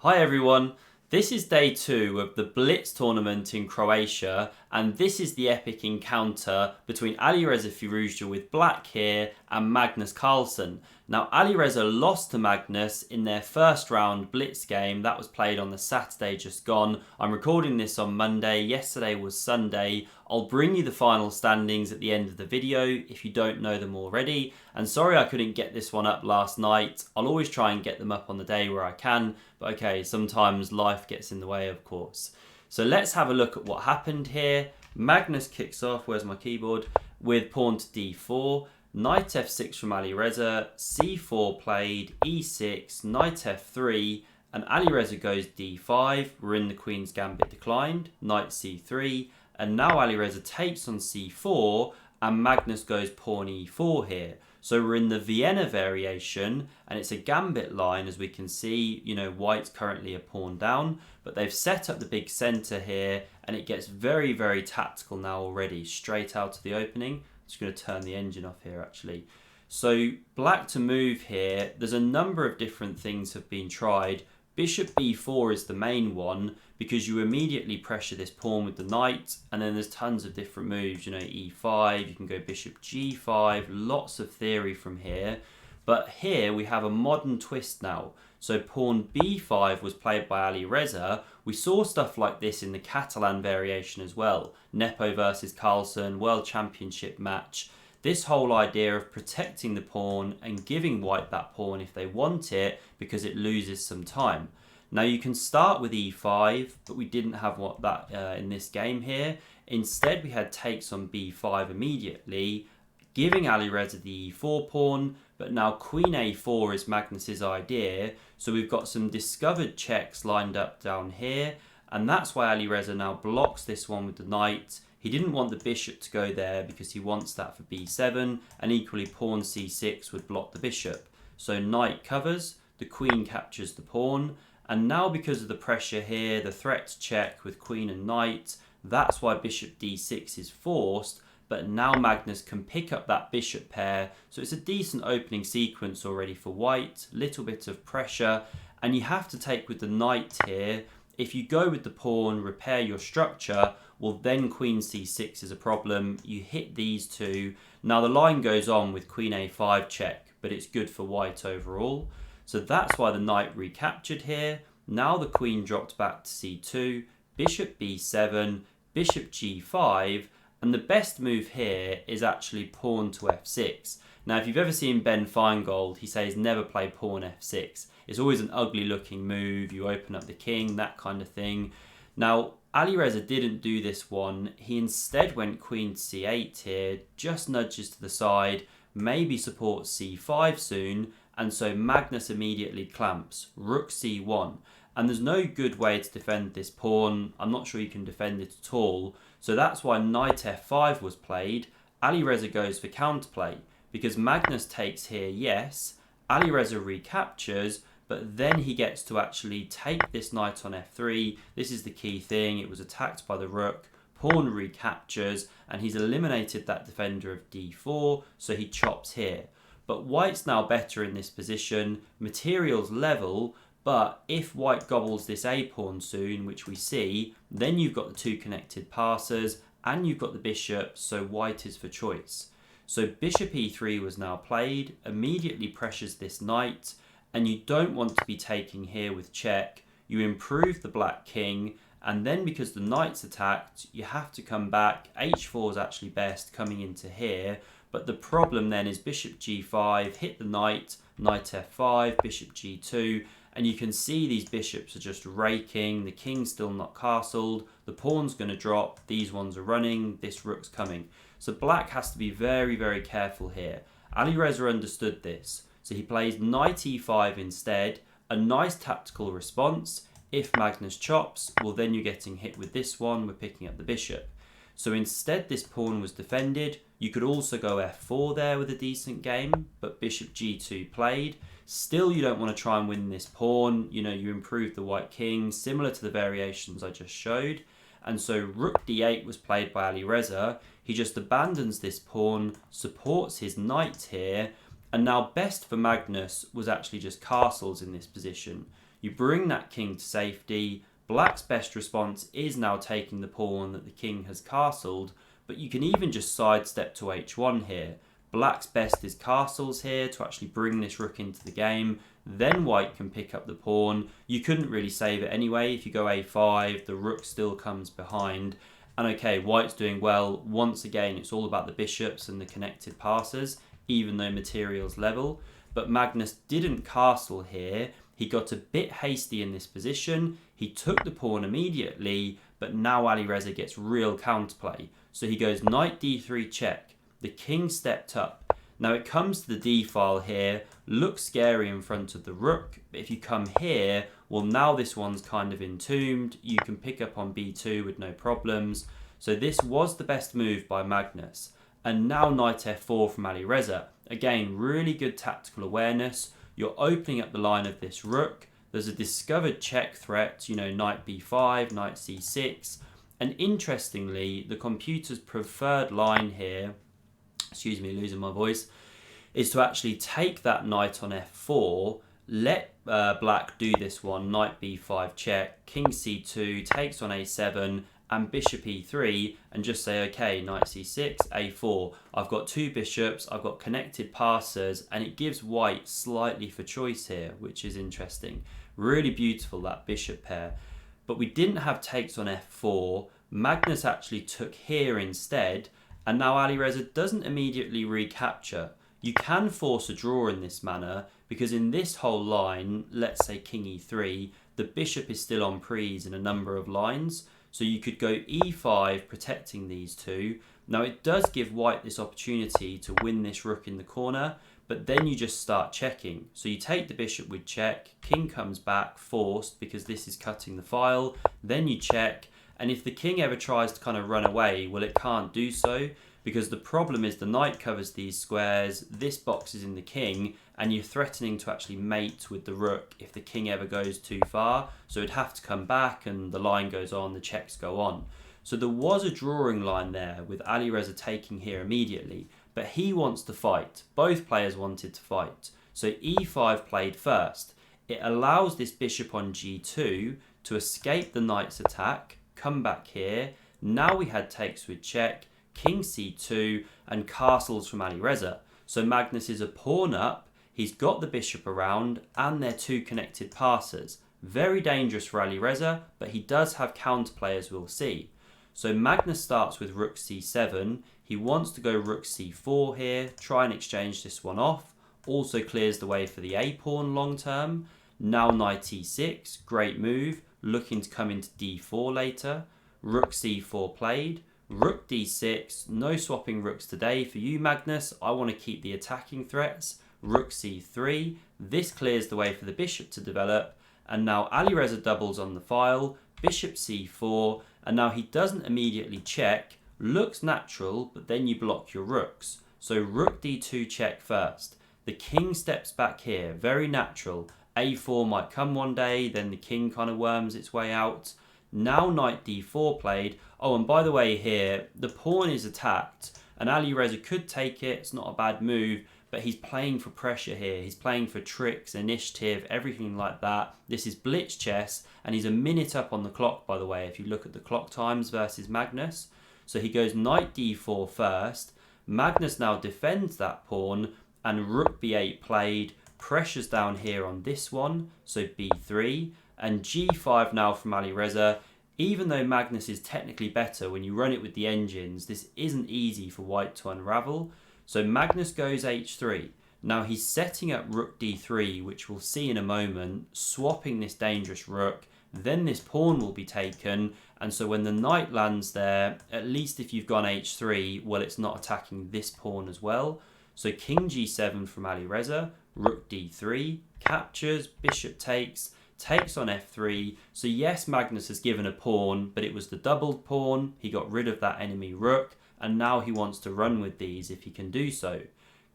Hi everyone, this is day 2 of the Blitz tournament in Croatia, and this is the epic encounter between Alireza Firouzja with black here and Magnus Carlsen. Now Alireza lost to Magnus in their first round Blitz game that was played on the Saturday just gone. I'm recording this on Monday, yesterday was Sunday. I'll bring you the final standings at the end of the video if you don't know them already. And sorry I couldn't get this one up last night. I'll always try and get them up on the day where I can, but okay, sometimes life gets in the way, of course. So let's have a look at what happened here. Magnus kicks off, where's my keyboard, with pawn to d4, knight f6 from Alireza, c4 played, e6, knight f3, and Alireza goes d5. We're in the queen's gambit declined, knight c3, and now Alireza takes on c4, and Magnus goes pawn e4 here. So we're in the Vienna variation, and it's a gambit line, as we can see. You know, white's currently a pawn down, but they've set up the big center here, and it gets very, very tactical now already, straight out of the opening. I'm just going to turn the engine off here, actually. So black to move here, there's a number of different things have been tried. Bishop b4 is the main one, because you immediately pressure this pawn with the knight, and then there's tons of different moves, you know, e5, you can go bishop g5, lots of theory from here. But here we have a modern twist now. So pawn b5 was played by Alireza. We saw stuff like this in the Catalan variation as well. Nepo versus Carlsen, World Championship match. This whole idea of protecting the pawn and giving white that pawn if they want it, because it loses some time. Now you can start with e5, but we didn't have that in this game here. Instead we had takes on b5 immediately, giving Alireza the e4 pawn, but now queen a4 is Magnus's idea. So we've got some discovered checks lined up down here, and that's why Alireza now blocks this one with the knight. He didn't want the bishop to go there because he wants that for b7, and equally pawn c6 would block the bishop. So knight covers, the queen captures the pawn, and now because of the pressure here, the threats check with queen and knight, that's why bishop d6 is forced, but now Magnus can pick up that bishop pair. So it's a decent opening sequence already for white, little bit of pressure, and you have to take with the knight here. If you go with the pawn, repair your structure, well then queen c6 is a problem. You hit these two. Now the line goes on with queen a5 check, but it's good for white overall. So that's why the knight recaptured here. Now the queen dropped back to c2, bishop b7, bishop g5, and the best move here is actually pawn to f6. Now if you've ever seen Ben Feingold, he says never play pawn f6. It's always an ugly looking move, you open up the king, that kind of thing. Now Alireza didn't do this one, he instead went queen to c8 here, just nudges to the side, maybe supports c5 soon, and so Magnus immediately clamps, rook c1. And there's no good way to defend this pawn, I'm not sure you can defend it at all, so that's why knight f5 was played. Alireza goes for counterplay, because Magnus takes here, yes, Alireza recaptures, but then he gets to actually take this knight on f3. This is the key thing, it was attacked by the rook, pawn recaptures, and he's eliminated that defender of d4, so he chops here. But white's now better in this position, materials level, but if white gobbles this a pawn soon, which we see, then you've got the two connected passers, and you've got the bishop, so white is for choice. So bishop e3 was now played, immediately pressures this knight, and you don't want to be taking here with check. You improve the black king, and then because the knight's attacked, you have to come back. h4 is actually best coming into here, but the problem then is bishop g5, hit the knight, knight f5, bishop g2, and you can see these bishops are just raking, the king's still not castled, the pawn's going to drop, these ones are running, this rook's coming. So black has to be very, very careful here. Alireza understood this, so he plays knight e5 instead, a nice tactical response. If Magnus chops, well then you're getting hit with this one, we're picking up the bishop. So instead this pawn was defended. You could also go f4 there with a decent game, but bishop g2 played. Still you don't want to try and win this pawn, you know, you improve the white king, similar to the variations I just showed. And so rook d8 was played by Alireza. He just abandons this pawn, supports his knight here, and now best for Magnus was actually just castles in this position. You bring that king to safety. Black's best response is now taking the pawn that the king has castled, but you can even just sidestep to h1 here. Black's best is castles here to actually bring this rook into the game. Then white can pick up the pawn. You couldn't really save it anyway. If you go a5, the rook still comes behind. And okay, white's doing well. Once again, it's all about the bishops and the connected passes, even though material's level. But Magnus didn't castle here. He got a bit hasty in this position. He took the pawn immediately, but now Alireza gets real counterplay. So he goes knight d3 check. The king stepped up. Now it comes to the d file here, looks scary in front of the rook, but if you come here, well now this one's kind of entombed. You can pick up on b2 with no problems. So this was the best move by Magnus. And now knight f4 from Alireza. Again, really good tactical awareness. You're opening up the line of this rook. There's a discovered check threat, knight b5, knight c6. And interestingly, the computer's preferred line here, excuse me, losing my voice, is to actually take that knight on f4, let black do this one, knight b5 check, king c2, takes on a7, and bishop e3, and just say, okay, knight c6, a4. I've got two bishops, I've got connected passes, and it gives white slightly for choice here, which is interesting. Really beautiful, that bishop pair. But we didn't have takes on f4. Magnus actually took here instead, and now Alireza doesn't immediately recapture. You can force a draw in this manner, because in this whole line, let's say king e3, the bishop is still on prise in a number of lines. So you could go e5, protecting these two. Now it does give white this opportunity to win this rook in the corner, but then you just start checking. So you take the bishop with check, king comes back, forced, because this is cutting the file. Then you check, and if the king ever tries to kind of run away, well, it can't do so, because the problem is the knight covers these squares, this box is in the king, and you're threatening to actually mate with the rook if the king ever goes too far. So it'd have to come back, and the line goes on, the checks go on. So there was a drawing line there with Alireza taking here immediately, but he wants to fight. Both players wanted to fight. So e5 played first. It allows this bishop on g2 to escape the knight's attack, come back here. Now we had takes with check, king c2, and castles from Alireza. So Magnus is a pawn up, he's got the bishop around, and they're two connected passes. Very dangerous for Alireza, but he does have counterplay, as we'll see. So Magnus starts with rook c7. He wants to go rook c4 here, try and exchange this one off. Also clears the way for the a pawn long term. Now knight e6, great move, looking to come into d4 later. Rook c4 played. Rook d6, no swapping rooks today for you, Magnus. I want to keep the attacking threats. Rook c3, this clears the way for the bishop to develop. And now Alireza doubles on the file, bishop c4, and now he doesn't immediately check. Looks natural, but then you block your rooks. So rook d2 check first. The king steps back here, very natural. a4 might come one day, then the king kind of worms its way out. Now knight d4 played. Oh, and by the way here, the pawn is attacked, and Alireza could take it. It's not a bad move, but he's playing for pressure here. He's playing for tricks, initiative, everything like that. This is blitz chess, and he's a minute up on the clock, by the way, if you look at the clock times versus Magnus. So he goes knight d4 first. Magnus now defends that pawn, and rook b8 played. Pressure's down here on this one, so b3. And g5 now from Alireza. Even though Magnus is technically better, when you run it with the engines, this isn't easy for white to unravel. So Magnus goes h3. Now he's setting up rook d3, which we'll see in a moment, swapping this dangerous rook. Then this pawn will be taken, and so when the knight lands there, at least if you've gone h3, well, it's not attacking this pawn as well. So king g7 from Alireza, rook d3, captures, bishop takes on f3. So yes, Magnus has given a pawn, but it was the doubled pawn. He got rid of that enemy rook, and now he wants to run with these if he can do so.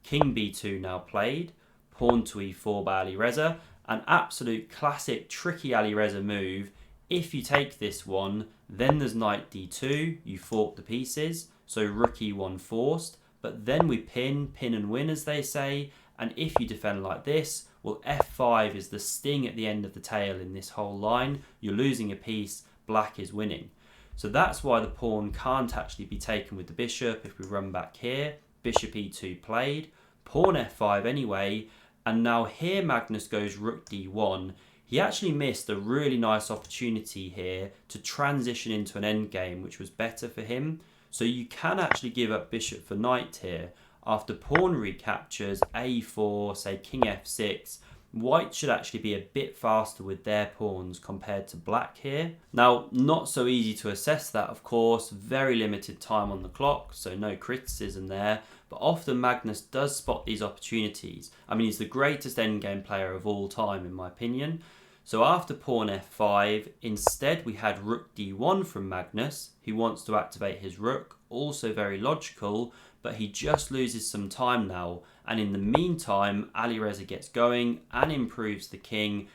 King b2 now played, pawn to e4 by Alireza. An absolute classic tricky Alireza move. If you take this one, then there's knight d2, you fork the pieces, so rook e1 forced, but then we pin and win, as they say. And if you defend like this, Well, f5 is the sting at the end of the tail in this whole line. You're losing a piece, black is winning. So that's why the pawn can't actually be taken with the bishop. If we run back here, bishop e2 played, pawn f5 anyway, and now here Magnus goes rook d1. He actually missed a really nice opportunity here to transition into an endgame, which was better for him. So you can actually give up bishop for knight here. After pawn recaptures, a4, say king f6, white should actually be a bit faster with their pawns compared to black here. Now, not so easy to assess that, of course, very limited time on the clock, so no criticism there, but often Magnus does spot these opportunities. I mean, he's the greatest endgame player of all time, in my opinion. So after pawn f5, instead we had rook d1 from Magnus. He wants to activate his rook, also very logical, but he just loses some time now. And in the meantime, Alireza gets going and improves the king.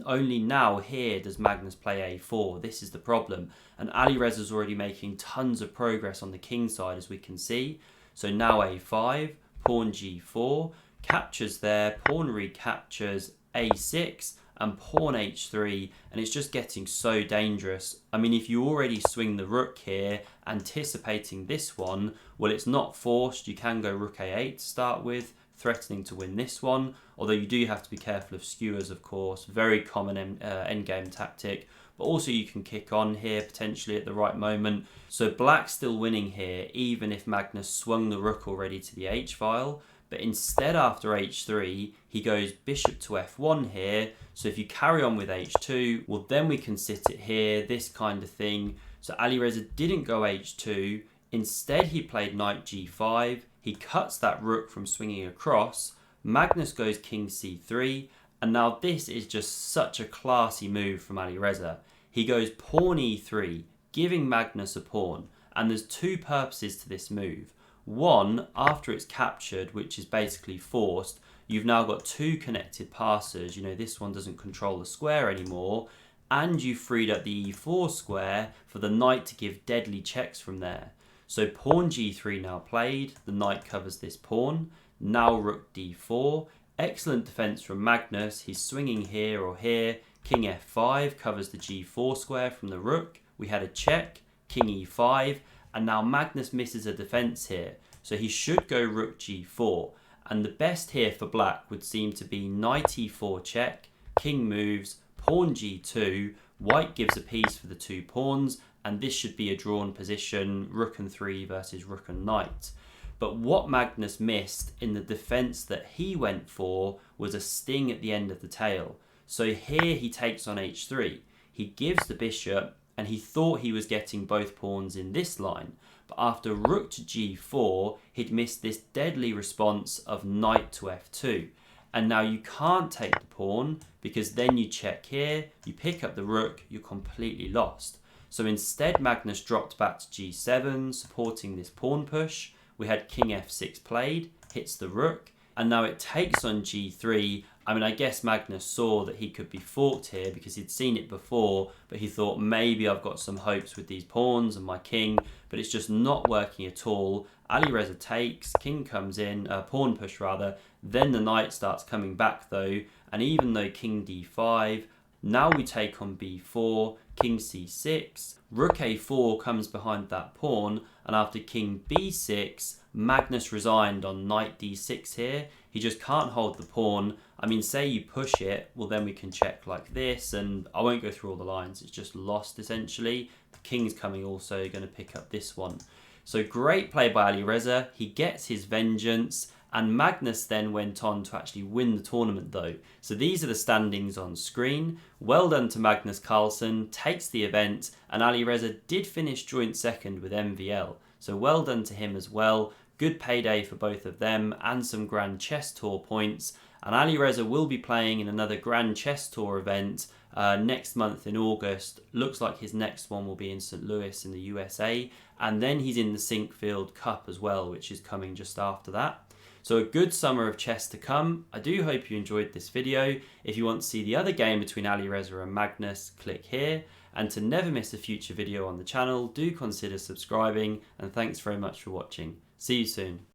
Only now here does Magnus play a4. This is the problem. And Alireza's already making tons of progress on the king side, as we can see. So now a5, pawn g4, captures there, pawn recaptures, a6, and pawn h3, and it's just getting so dangerous. I mean, if you already swing the rook here, anticipating this one, well, it's not forced. You can go rook a8 to start with, threatening to win this one, although you do have to be careful of skewers, of course. Very common endgame tactic, but also you can kick on here potentially at the right moment. So black's still winning here, even if Magnus swung the rook already to the h-file. But instead, after h3, he goes bishop to f1 here. So if you carry on with h2, well, then we can sit it here, this kind of thing. So Alireza didn't go h2. Instead, he played knight g5. He cuts that rook from swinging across. Magnus goes king c3. And now this is just such a classy move from Alireza. He goes pawn e3, giving Magnus a pawn. And there's two purposes to this move. One, after it's captured, which is basically forced, you've now got two connected passes. You know, this one doesn't control the square anymore, and you've freed up the e4 square for the knight to give deadly checks from there. So pawn g3 now played, the knight covers this pawn, now rook d4, excellent defense from Magnus. He's swinging here or here, king f5 covers the g4 square from the rook, we had a check, king e5, and now Magnus misses a defense here, so he should go rook g4. And the best here for black would seem to be knight e4 check, king moves, pawn g2, white gives a piece for the two pawns, and this should be a drawn position, rook and 3 versus rook and knight. But what Magnus missed in the defense that he went for was a sting at the end of the tail. So here he takes on h3, he gives the bishop, and he thought he was getting both pawns in this line. But after rook to g4, he'd missed this deadly response of knight to f2. And now you can't take the pawn, because then you check here, you pick up the rook, you're completely lost. So instead, Magnus dropped back to g7, supporting this pawn push. We had king f6 played, hits the rook, and now it takes on g3. I mean, I guess Magnus saw that he could be forked here because he'd seen it before, but he thought maybe I've got some hopes with these pawns and my king, but it's just not working at all. Alireza takes, king comes in, pawn push rather, then the knight starts coming back though, and even though king d5, now we take on b4, king c6, rook a4 comes behind that pawn, and after king b6, Magnus resigned on knight d6 here. He just can't hold the pawn. I mean, say you push it, well then we can check like this, and I won't go through all the lines, it's just lost essentially. The king's coming also, going to pick up this one. So great play by Alireza, he gets his vengeance, and Magnus then went on to actually win the tournament though. So these are the standings on screen. Well done to Magnus Carlsen, takes the event, and Alireza did finish joint second with MVL. So well done to him as well. Good payday for both of them and some Grand Chess Tour points. And Alireza will be playing in another Grand Chess Tour event next month in August. Looks like his next one will be in St. Louis in the USA. And then he's in the Sinkfield Cup as well, which is coming just after that. So a good summer of chess to come. I do hope you enjoyed this video. If you want to see the other game between Alireza and Magnus, click here. And to never miss a future video on the channel, do consider subscribing. And thanks very much for watching. See you soon.